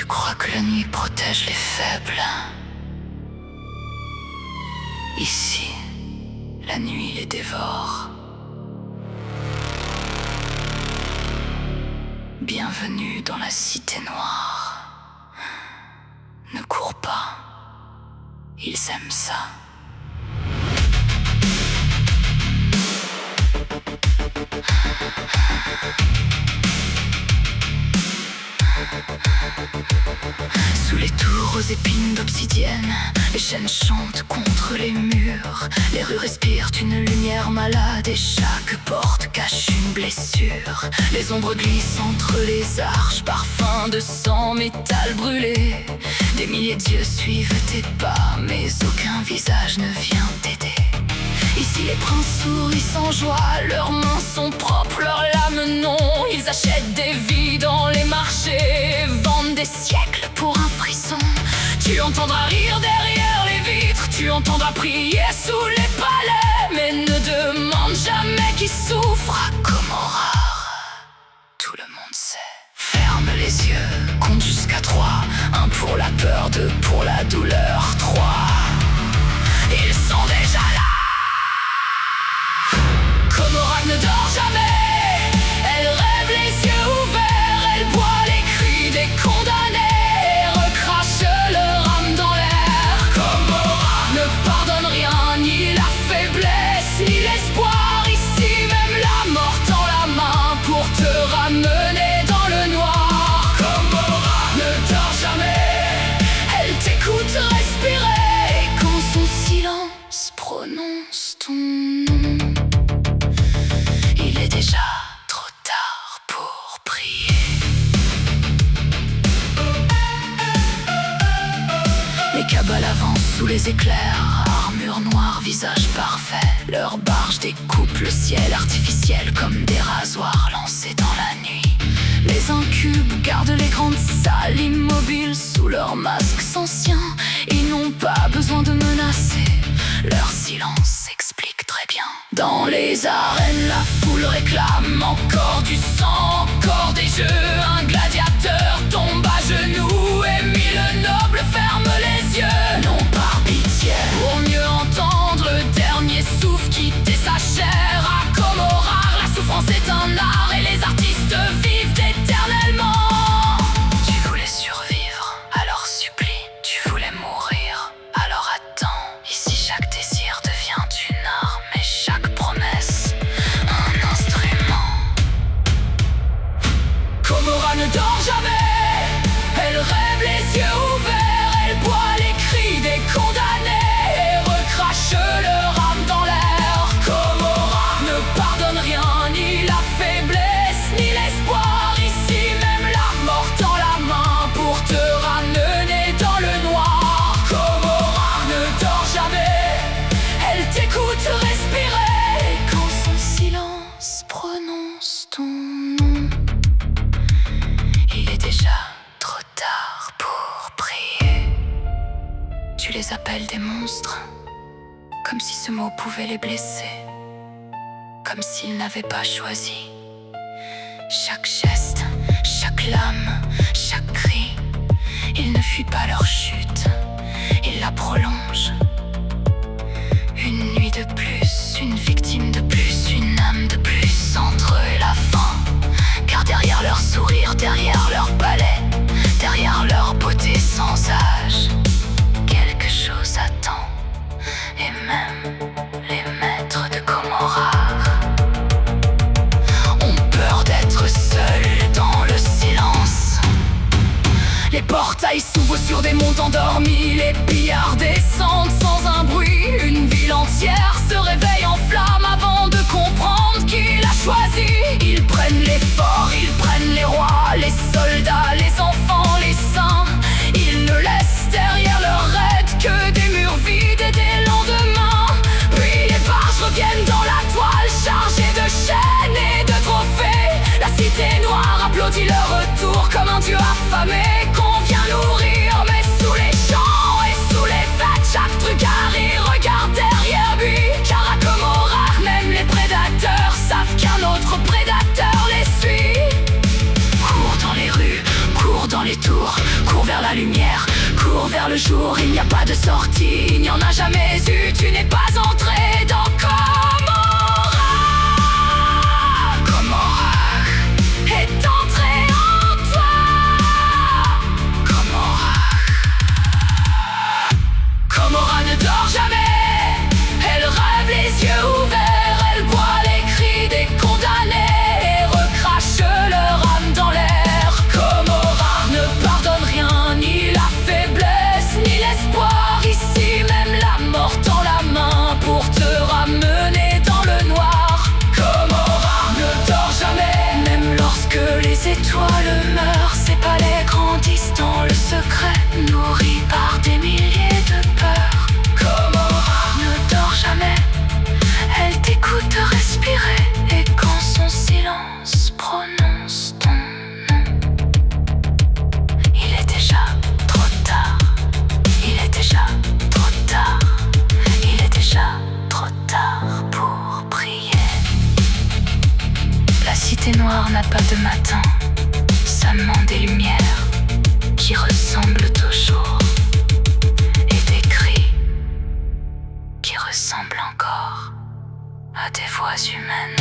crois que la nuit protège les faibles. Ici, la nuit les dévore. Bienvenue dans la cité noire. Ne cours pas, ils aiment ça. Sous les tours aux épines d'obsidienne, les chaînes chantent contre les murs. Les rues respirent une lumière malade et chaque porte cache une blessure. Les ombres glissent entre les arches, parfum de sang, métal brûlé. Des milliers d'yeux suivent tes pas, mais aucun visage ne vient t'aider. Ici les princes sourient sans joie, leurs mains sont propres, leurs lames non. Ils achètent des vies dans les marchés, vendent des siècles pour un frisson. Tu entendras rire derrière les vitres, tu entendras prier sous les palais, mais ne demande jamais qui souffre à Comorar. Tout le monde sait. Ferme les yeux, compte jusqu'à 3. 1 pour la peur, 2 pour la douleur, 3. Ils sont déjà là. Comorar ne dort jamais, elle rêve les yeux ouverts, elle boit les cris des condamnés, recrache leur âme dans l'air. Comorar ne pardonne rien, ni la faiblesse, ni l'espoir. Ici même la mort tend la main pour te ramener dans le noir. Comorar ne dort jamais, elle t'écoute respirer, et quand son silence prononce ton nom, il est déjà trop tard pour prier. Les cabales avancent sous les éclairs, armure noire, visage parfait. Leurs barges découpent le ciel artificiel comme des rasoirs lancés dans la nuit. Les incubes gardent les grandes salles immobiles sous leurs masques anciens. Ils n'ont pas besoin de menacer, leur silence s'explique très bien. Dans les arènes, la foule réclame encore du sang, encore des jeux. Un gladiateur tombe à genoux et 1000 nobles ferment les yeux. Non par pitié, pour mieux entendre le dernier souffle quitter sa chair. À Comorar, la souffrance est un art et les artistes vivent éternellement. Tu voulais survivre, alors supplie. Tu voulais mourir, alors attends. Ici chaque désir devient une arme et chaque promesse un instrument. Comorar ne dort jamais, elle rêve les yeux ouverts, elle boit les cris des condamnés et recrache leur âme dans l'air. Comorar ne pardonne rien, ni la faiblesse, ni l'espoir. Ici même la mort tend la main pour te ramener dans le noir. Comorar ne dort jamais, elle t'écoute respirer, et quand son silence prononce ton nom, il est déjà trop tard pour prier. Tu les appelles des monstres, comme si ce mot pouvait les blesser, comme s'ils n'avaient pas choisi. Chaque geste, chaque lame, chaque cri, ils ne fuient pas leur chute, ils la prolongent. Une nuit de plus, une victime de plus, une âme de plus entre eux et la fin. Car derrière leur sourire, derrière leur palais, derrière leur beauté sans âge, quelque chose attend, et même les maîtres de Comorar ont peur d'être seuls dans le silence. Les portails s'ouvrent sur des mondes endormis, les pillards descendent sans un bruit. Une ville entière se réveille en flammes avant de comprendre qui l'a choisi. Ils prennent les forts, ils prennent les rois, les soldats, les enfants, les saints. Ils ne laissent derrière leur raid que des murs vides et des lendemains. Puis les barges reviennent dans la toile, chargées de chaînes et de trophées. La cité noire applaudit leur retour comme un dieu affamé qu'on vient nourrir. Mais sous les champs et sous les fêtes, chaque trucari regarde derrière lui. Car à Comorar, même les prédateurs savent qu'un autre prédateur les suit. Cours dans les rues, cours dans les tours, cours le jour, il n'y a pas de sortie, il n'y en a jamais eu, tu n'es pas entré dans Gomorrah. Gomorrah est entré en toi. Gomorrah. Gomorrah ne dort jamais, elle rêve les yeux ouverts, elle boit les cris des condamnés et recrache leur âme dans l'air. Gomorrah ne pardonne rien, ni la faiblesse, ni l'espoir. Ici même la mort tend la main pour te ramener dans le noir. Gomorrah ne dort jamais, même lorsque les étoiles meurent. Ses palais grandissent dans le secret, nourris par des milliers de peurs. Gomorrah ne dort jamais, elle t'écoute respirer, et quand son silence prononce ton nom, il est déjà trop tard. Il est déjà trop tard. Il est déjà trop tard pour prier. La cité noire n'a pas de matin, seulement des lumières qui ressemblent au jour, et des cris qui ressemblent encore à des voix humaines.